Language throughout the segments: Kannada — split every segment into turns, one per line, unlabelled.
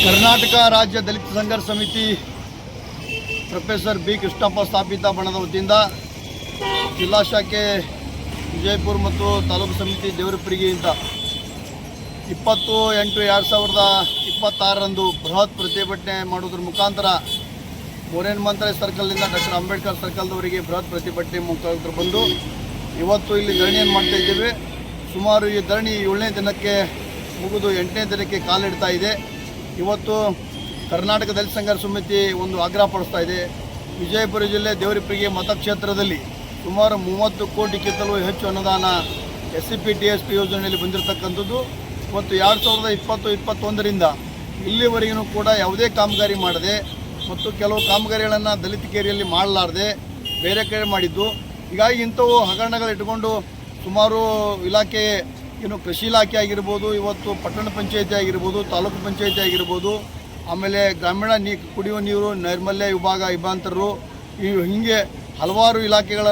ಕರ್ನಾಟಕ ರಾಜ್ಯ ದಲಿತ ಸಂಘರ್ಷ ಸಮಿತಿ ಪ್ರೊಫೆಸರ್ ಬಿ ಕೃಷ್ಣಪ್ಪ ಸ್ಥಾಪಿತ ಬಣದ ವತಿಯಿಂದ ಜಿಲ್ಲಾ ಶಾಖೆ ವಿಜಯಪುರ ಮತ್ತು ತಾಲೂಕು ಸಮಿತಿ ದೇವರಪುರಿಗೆಯಿಂದ 20/8/2026 ಬೃಹತ್ ಪ್ರತಿಭಟನೆ ಮಾಡುವುದರ ಮುಖಾಂತರ ಮೊರೇನ್ ಮಂತ್ರಿ ಸರ್ಕಲ್ನಿಂದ ಡಾಕ್ಟರ್ ಅಂಬೇಡ್ಕರ್ ಸರ್ಕಲ್ದವರೆಗೆ ಬೃಹತ್ ಪ್ರತಿಭಟನೆ ಮುಖಾಂತರ ಬಂದು ಇವತ್ತು ಇಲ್ಲಿ ಧರಣಿಯನ್ನು ಮಾಡ್ತಾ ಇದ್ದೇವೆ. ಸುಮಾರು ಈ ಧರಣಿ 7ನೇ ದಿನಕ್ಕೆ ಮುಗಿದು 8ನೇ ದಿನಕ್ಕೆ ಕಾಲಿಡ್ತಾ ಇದೆ. ಇವತ್ತು ಕರ್ನಾಟಕ ದಲಿತ ಸಂಘರ್ಷ ಸಮಿತಿ ಒಂದು ಆಗ್ರಹ ಪಡಿಸ್ತಾ ಇದೆ. ವಿಜಯಪುರ ಜಿಲ್ಲೆ ದೇವರಪುರಿಗೆ ಮತಕ್ಷೇತ್ರದಲ್ಲಿ ಸುಮಾರು 30 ಕೋಟಿಗಿಂತಲೂ ಹೆಚ್ಚು ಅನುದಾನ SCP TSP ಯೋಜನೆಯಲ್ಲಿ ಬಂದಿರತಕ್ಕಂಥದ್ದು. ಇವತ್ತು 2020-21ರಿಂದ ಇಲ್ಲಿವರೆಗೂ ಕೂಡ ಯಾವುದೇ ಕಾಮಗಾರಿ ಮಾಡದೆ ಮತ್ತು ಕೆಲವು ಕಾಮಗಾರಿಗಳನ್ನು ದಲಿತ ಕೇರಿಯಲ್ಲಿ ಮಾಡಲಾರದೆ ಬೇರೆ ಕಡೆ ಮಾಡಿದ್ದು. ಹೀಗಾಗಿ ಇಂಥವು ಹಗರಣಗಳು ಇಟ್ಕೊಂಡು ಸುಮಾರು ಇಲಾಖೆ ಕೃಷಿ ಇಲಾಖೆ ಆಗಿರ್ಬೋದು, ಇವತ್ತು ಪಟ್ಟಣ ಪಂಚಾಯತಿ ಆಗಿರ್ಬೋದು, ತಾಲೂಕು ಪಂಚಾಯತಿ ಆಗಿರ್ಬೋದು, ಆಮೇಲೆ ಗ್ರಾಮೀಣ ಕುಡಿಯುವ ನೀರು ನೈರ್ಮಲ್ಯ ವಿಭಾಗ ವಿಭಾಂತರರು ಹೀಗೆ ಹಲವಾರು ಇಲಾಖೆಗಳ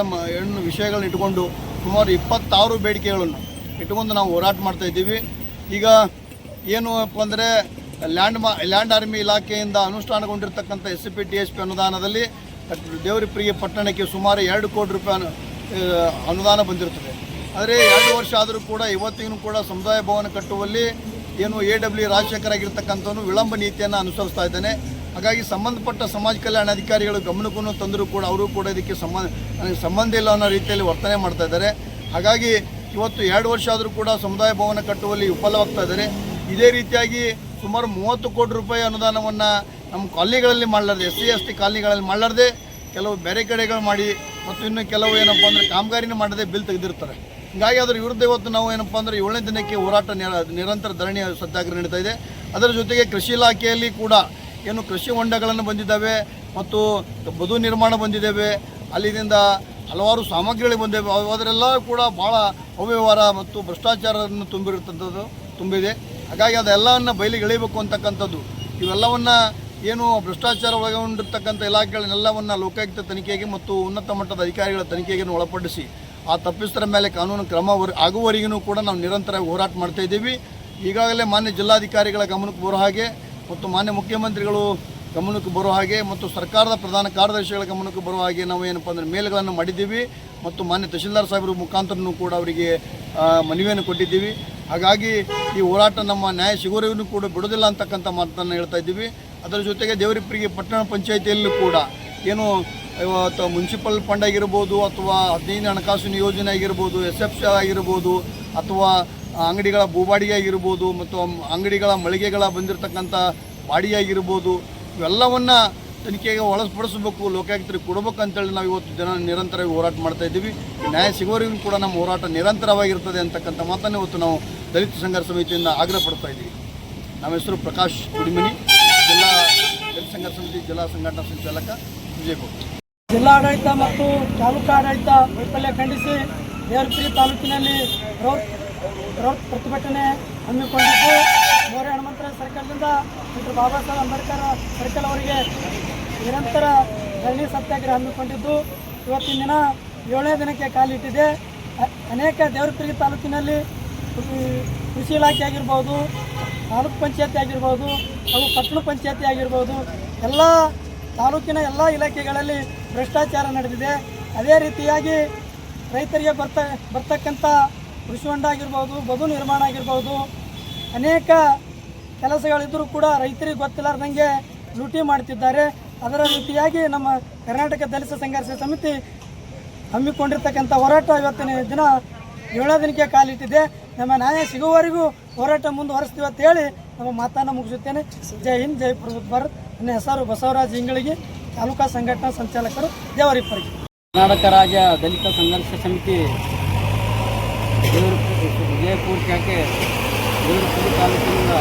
ವಿಷಯಗಳನ್ನ ಇಟ್ಕೊಂಡು ಸುಮಾರು 26 ಬೇಡಿಕೆಗಳನ್ನು ಇಟ್ಕೊಂಡು ನಾವು ಹೋರಾಟ ಮಾಡ್ತಾಯಿದ್ದೀವಿ. ಈಗ ಏನಪ್ಪ ಅಂದರೆ ಲ್ಯಾಂಡ್ ಆರ್ಮಿ ಇಲಾಖೆಯಿಂದ ಅನುಷ್ಠಾನಗೊಂಡಿರ್ತಕ್ಕಂಥ SCP TSP ಅನುದಾನದಲ್ಲಿ ದೇವರಪುರಿಗೆ ಪಟ್ಟಣಕ್ಕೆ ಸುಮಾರು 2 ಕೋಟಿ ರೂಪಾಯಿ ಅನುದಾನ ಬಂದಿರುತ್ತದೆ. ಆದರೆ 2 ವರ್ಷ ಆದರೂ ಕೂಡ ಇವತ್ತಿಗೂ ಕೂಡ ಸಮುದಾಯ ಭವನ ಕಟ್ಟುವಲ್ಲಿ AW ರಾಜಶೇಖರ್ ಆಗಿರ್ತಕ್ಕಂಥವನು ವಿಳಂಬ ನೀತಿಯನ್ನು ಅನುಸರಿಸ್ತಾ ಇದ್ದಾನೆ. ಹಾಗಾಗಿ ಸಂಬಂಧಪಟ್ಟ ಸಮಾಜ ಕಲ್ಯಾಣ ಅಧಿಕಾರಿಗಳು ಗಮನಕ್ಕೂ ತಂದರೂ ಕೂಡ ಅವರು ಕೂಡ ಇದಕ್ಕೆ ಸಂಬಂಧ ಇಲ್ಲ ಅನ್ನೋ ರೀತಿಯಲ್ಲಿ ವರ್ತನೆ ಮಾಡ್ತಾ ಇದ್ದಾರೆ. ಹಾಗಾಗಿ ಇವತ್ತು 2 ವರ್ಷ ಆದರೂ ಕೂಡ ಸಮುದಾಯ ಭವನ ಕಟ್ಟುವಲ್ಲಿ ವಿಫಲವಾಗ್ತಾ ಇದ್ದಾರೆ. ಇದೇ ರೀತಿಯಾಗಿ ಸುಮಾರು 30 ಕೋಟಿ ರೂಪಾಯಿ ಅನುದಾನವನ್ನು ನಮ್ಮ ಕಾಲನಿಗಳಲ್ಲಿ ಮಾಡಲಾರ್ದೆ SC ST ಕಾಲನಿಗಳಲ್ಲಿ ಮಾಡಲಾರ್ದೆ ಕೆಲವು ಬೇರೆ ಕಡೆಗಳು ಮಾಡಿ ಮತ್ತು ಇನ್ನು ಕೆಲವು ಏನಪ್ಪ ಅಂದರೆ ಕಾಮಗಾರಿನ ಮಾಡದೆ ಬಿಲ್ ತೆಗೆದಿರ್ತಾರೆ. ಹೀಗಾಗಿ ಅದರ ವಿರುದ್ಧ ಇವತ್ತು ನಾವು ಏನಪ್ಪ ಅಂದರೆ 7ನೇ ದಿನಕ್ಕೆ ಹೋರಾಟ ನಿರಂತರ ಧರಣಿ ಸತ್ಯಾಗ್ರಹ ನಡೀತಾ ಇದೆ. ಅದರ ಜೊತೆಗೆ ಕೃಷಿ ಇಲಾಖೆಯಲ್ಲಿ ಕೂಡ ಕೃಷಿ ಹೊಂಡಗಳನ್ನು ಬಂದಿದ್ದಾವೆ ಮತ್ತು ಬದು ನಿರ್ಮಾಣ ಬಂದಿದ್ದಾವೆ, ಅಲ್ಲಿಂದ ಹಲವಾರು ಸಾಮಗ್ರಿಗಳು ಬಂದಿವೆ. ಅದರೆಲ್ಲ ಕೂಡ ಭಾಳ ಅವ್ಯವಹಾರ ಮತ್ತು ಭ್ರಷ್ಟಾಚಾರವನ್ನು ತುಂಬಿದೆ. ಹಾಗಾಗಿ ಅದೆಲ್ಲವನ್ನು ಬಯಲಿಗೆ ಎಳಿಬೇಕು ಅಂತಕ್ಕಂಥದ್ದು. ಇವೆಲ್ಲವನ್ನು ಭ್ರಷ್ಟಾಚಾರ ಒಳಗೊಂಡಿರ್ತಕ್ಕಂಥ ಇಲಾಖೆಗಳನ್ನೆಲ್ಲವನ್ನು ಲೋಕಾಯುಕ್ತ ತನಿಖೆಗೆ ಮತ್ತು ಉನ್ನತ ಮಟ್ಟದ ಅಧಿಕಾರಿಗಳ ತನಿಖೆಗೆ ಒಳಪಡಿಸಿ ಆ ತಪ್ಪಿಸ್ತರ ಮೇಲೆ ಕಾನೂನು ಕ್ರಮ ಆಗುವವರೆಗೂ ಕೂಡ ನಾವು ನಿರಂತರವಾಗಿ ಹೋರಾಟ ಮಾಡ್ತಾ ಇದ್ದೀವಿ. ಈಗಾಗಲೇ ಮಾನ್ಯ ಜಿಲ್ಲಾಧಿಕಾರಿಗಳ ಗಮನಕ್ಕೆ ಬರೋ ಹಾಗೆ ಮತ್ತು ಮಾನ್ಯ ಮುಖ್ಯಮಂತ್ರಿಗಳು ಗಮನಕ್ಕೆ ಬರೋ ಹಾಗೆ ಮತ್ತು ಸರ್ಕಾರದ ಪ್ರಧಾನ ಕಾರ್ಯದರ್ಶಿಗಳ ಗಮನಕ್ಕೆ ಬರೋ ಹಾಗೆ ನಾವು ಏನಪ್ಪ ಅಂದರೆ ಮೇಲ್ಗಳನ್ನು ಮಾಡಿದ್ದೀವಿ ಮತ್ತು ಮಾನ್ಯ ತಹಶೀಲ್ದಾರ್ ಸಾಹೇಬರ ಮುಖಾಂತರನೂ ಕೂಡ ಅವರಿಗೆ ಮನವಿಯನ್ನು ಕೊಟ್ಟಿದ್ದೀವಿ. ಹಾಗಾಗಿ ಈ ಹೋರಾಟ ನಮ್ಮ ನ್ಯಾಯ ಸಿಗೋವರೆಗೂ ಕೂಡ ಬಿಡೋದಿಲ್ಲ ಅಂತಕ್ಕಂಥ ಮಾತನ್ನು ಹೇಳ್ತಾ ಇದ್ದೀವಿ. ಅದರ ಜೊತೆಗೆ ದೇವರಪುರಿಗೆ ಪಟ್ಟಣ ಪಂಚಾಯಿತಿಯಲ್ಲೂ ಕೂಡ ಇವತ್ತು ಮುನ್ಸಿಪಲ್ ಫಂಡ್ ಆಗಿರ್ಬೋದು ಅಥವಾ 15 ಹಣಕಾಸಿನ ಯೋಜನೆ ಆಗಿರ್ಬೋದು, SFC ಆಗಿರ್ಬೋದು ಅಥವಾ ಅಂಗಡಿಗಳ ಭೂಬಾಡಿಗೆ ಆಗಿರ್ಬೋದು ಮತ್ತು ಅಂಗಡಿಗಳ ಮಳಿಗೆಗಳ ಬಂದಿರತಕ್ಕಂಥ ಬಾಡಿಗೆ ಆಗಿರ್ಬೋದು, ಇವೆಲ್ಲವನ್ನು ತನಿಖೆಗೆ ಒಳಪಡಿಸಬೇಕು, ಲೋಕಾಯುಕ್ತರಿಗೆ ಕೊಡಬೇಕಂತೇಳಿ ನಾವು ಇವತ್ತು ನಿರಂತರವಾಗಿ ಹೋರಾಟ ಮಾಡ್ತಾ ಇದ್ದೀವಿ. ನ್ಯಾಯ ಸಿಗೋವರೆಗೂ ಕೂಡ ನಮ್ಮ ಹೋರಾಟ ನಿರಂತರವಾಗಿರ್ತದೆ ಅಂತಕ್ಕಂಥ ಮಾತನ್ನು ಇವತ್ತು ನಾವು ದಲಿತ ಸಂಘರ್ಷ ಸಮಿತಿಯಿಂದ ಆಗ್ರಹ ಪಡ್ತಾ ಇದ್ದೀವಿ. ನಮ್ಮ ಹೆಸರು ಪ್ರಕಾಶ್ ಕುಡಿಮನಿ, ಜಿಲ್ಲಾ ದಲಿತ ಸಂಘರ್ಷ ಸಮಿತಿ ಜಿಲ್ಲಾ ಸಂಘಟನಾ ಸಂಚಾಲಕ, ವಿಜಯಪುರ.
ಜಿಲ್ಲಾಡಳಿತ ಮತ್ತು ತಾಲೂಕು ಆಡಳಿತ ವೈಫಲ್ಯ ಖಂಡಿಸಿ ದೇವರಪುರಿ ತಾಲೂಕಿನಲ್ಲಿ ಬೃಹತ್ ಪ್ರತಿಭಟನೆ ಹಮ್ಮಿಕೊಂಡಿದ್ದು, ಮೋರೆ ಹನುಮಂತರ ಸರ್ಕಲ್ನಿಂದ ಡಾಕ್ಟರ್ ಬಾಬಾ ಸಾಹೇಬ್ ಅಂಬೇಡ್ಕರ್ ಸರ್ಕಲ್ ಅವರಿಗೆ ನಿರಂತರ ಧರಣಿ ಸತ್ಯಾಗ್ರಹ ಹಮ್ಮಿಕೊಂಡಿದ್ದು ಇವತ್ತಿನ ದಿನ 7ನೇ ದಿನಕ್ಕೆ ಕಾಲಿಟ್ಟಿದೆ. ಅನೇಕ ದೇವರಪುರಿ ತಾಲೂಕಿನಲ್ಲಿ ಕೃಷಿ ಇಲಾಖೆ ಆಗಿರ್ಬೋದು, ತಾಲೂಕು ಪಂಚಾಯತಿ ಆಗಿರ್ಬೋದು, ಹಾಗೂ ಪಟ್ಟಣ ಪಂಚಾಯತಿ ಆಗಿರ್ಬೋದು, ಎಲ್ಲ ತಾಲೂಕಿನ ಎಲ್ಲ ಇಲಾಖೆಗಳಲ್ಲಿ ಭ್ರಷ್ಟಾಚಾರ ನಡೆದಿದೆ. ಅದೇ ರೀತಿಯಾಗಿ ರೈತರಿಗೆ ಬರ್ತಕ್ಕಂಥ ಕೃಷಿ ಹೊಂಡ ಆಗಿರ್ಬೋದು, ಬದು ನಿರ್ಮಾಣ ಆಗಿರ್ಬೋದು, ಅನೇಕ ಕೆಲಸಗಳಿದ್ದರೂ ಕೂಡ ರೈತರಿಗೆ ಗೊತ್ತಿಲ್ಲಾರ್ದಂಗೆ ಲೂಟಿ ಮಾಡ್ತಿದ್ದಾರೆ. ಅದರ ರೀತಿಯಾಗಿ ನಮ್ಮ ಕರ್ನಾಟಕ ದಲಿತ ಸಂಘರ್ಷ ಸಮಿತಿ ಹಮ್ಮಿಕೊಂಡಿರ್ತಕ್ಕಂಥ ಹೋರಾಟ ಇವತ್ತಿನ ದಿನ 7ನೇ ದಿನಕ್ಕೆ ಕಾಲಿಟ್ಟಿದೆ. ನಮ್ಮ ನ್ಯಾಯ ಸಿಗುವವರೆಗೂ ಹೋರಾಟ ಮುಂದುವರಿಸ್ತೀವಿ ಅಂತ ಹೇಳಿ ನಮ್ಮ ಮಾತನ್ನು ಮುಗಿಸುತ್ತೇನೆ. ಜೈ ಹಿಂದ್, ಜೈ ಭಾರತ್. ನನ್ನ ಹೆಸರು ಬಸವರಾಜ್ ಇಂಗಳಿಗೆ, ತಾಲೂಕಾ ಸಂಘಟನಾ ಸಂಚಾಲಕರು, ದೇವರಪುರಿ.
ಕರ್ನಾಟಕ ರಾಜ್ಯ ದಲಿತ ಸಂಘರ್ಷ ಸಮಿತಿ ವಿಜಯಪುರ ಶಾಖೆ ದೇವರಪುರಿ ತಾಲೂಕಿನಿಂದ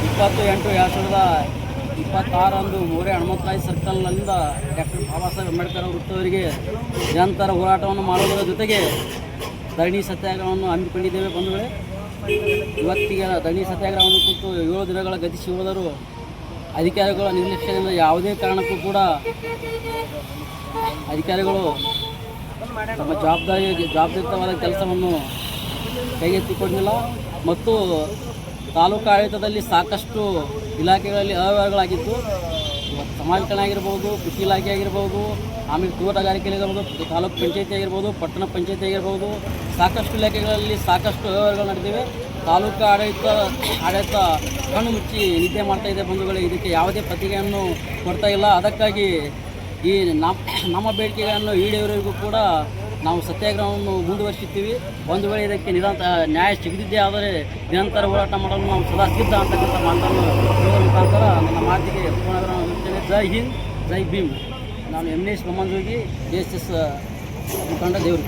20/8/2026 ಮೋರೆ ಹನುಮಂತರಾಯ ಸರ್ಕಲ್ನಿಂದ ಡಾಕ್ಟರ್ ಬಾಬಾ ಸಾಹೇಬ್ ಅಂಬೇಡ್ಕರ್ ವೃತ್ತವರಿಗೆ ನಿರಂತರ ಹೋರಾಟವನ್ನು ಮಾಡುವುದರ ಜೊತೆಗೆ ಧರಣಿ ಸತ್ಯಾಗ್ರಹವನ್ನು ಹಮ್ಮಿಕೊಂಡಿದ್ದೇವೆ. ಬಂಧುಗಳೇ, ಇವತ್ತಿಗೆ ಧರಣಿ ಸತ್ಯಾಗ್ರಹವನ್ನು ಕುರಿತು 7 ದಿನಗಳ ಗತಿಸಿ ಹೋದರೂ ಅಧಿಕಾರಿಗಳ ನಿರ್ಲಕ್ಷ್ಯದಿಂದ ಯಾವುದೇ ಕಾರಣಕ್ಕೂ ಕೂಡ ಅಧಿಕಾರಿಗಳು ತಮ್ಮ ಜವಾಬ್ದಾರಿಯುತವಾದ ಕೆಲಸವನ್ನು ಕೈಗೆತ್ತಿಕೊಂಡಿಲ್ಲ ಮತ್ತು ತಾಲೂಕು ಆಡಳಿತದಲ್ಲಿ ಸಾಕಷ್ಟು ಇಲಾಖೆಗಳಲ್ಲಿ ಅವ್ಯವಹಾರಗಳಾಗಿತ್ತು. ಇವತ್ತು ಸಮಾಜ ಕಲ್ಯಾಣ ಆಗಿರ್ಬೋದು, ಕೃಷಿ ಇಲಾಖೆ ಆಗಿರ್ಬೋದು, ಆಮೇಲೆ ತೋಟಗಾರಿಕೆ ಆಗಿರ್ಬೋದು, ತಾಲೂಕು ಪಂಚಾಯತಿ ಆಗಿರ್ಬೋದು, ಪಟ್ಟಣ ಪಂಚಾಯತಿ ಆಗಿರ್ಬೋದು, ಸಾಕಷ್ಟು ಇಲಾಖೆಗಳಲ್ಲಿ ಸಾಕಷ್ಟು ವ್ಯವಹಾರಗಳು ನಡೆದಿವೆ. ತಾಲೂಕು ಆಡಳಿತ ಕಣ್ಣು ಮುಚ್ಚಿ ನಿದ್ದೆ ಮಾಡ್ತಾ ಇದೆ ಬಂಧುಗಳೇ. ಇದಕ್ಕೆ ಯಾವುದೇ ಪ್ರತಿಕ್ರಿಯೆಯನ್ನು ಕೊಡ್ತಾ ಇಲ್ಲ. ಅದಕ್ಕಾಗಿ ಈ ನಮ್ಮ ಬೇಡಿಕೆಗಳನ್ನು ಈಡೇರಿಗೂ ಕೂಡ ನಾವು ಸತ್ಯಾಗ್ರಹವನ್ನು ಮುಂದುವರಿಸುತ್ತೀವಿ. ಒಂದು ವೇಳೆ ಇದಕ್ಕೆ ನ್ಯಾಯ ಸಿಗದಿದ್ದೇ ಆದರೆ ನಿರಂತರ ಹೋರಾಟ ಮಾಡಲು ನಾವು ಸದಾ ಸಿದ್ಧ ಅಂತಕ್ಕಂಥ ಮಾತನ್ನು ಹೇಳುವ ಮುಖಾಂತರ ನನ್ನ ಮಾತಿಗೆ ಪೂರ್ಣವಿರಾಮ ನೀಡುತ್ತೇನೆ. ಜೈ ಹಿಂದ್, ಜೈ ಭೀಮ್. ನಾನು ಎಮ್ ಎಸ್ ಬೊಮ್ಮಂಜೋಗಿ, JSS ಮುಖಂಡ ದೇವರು.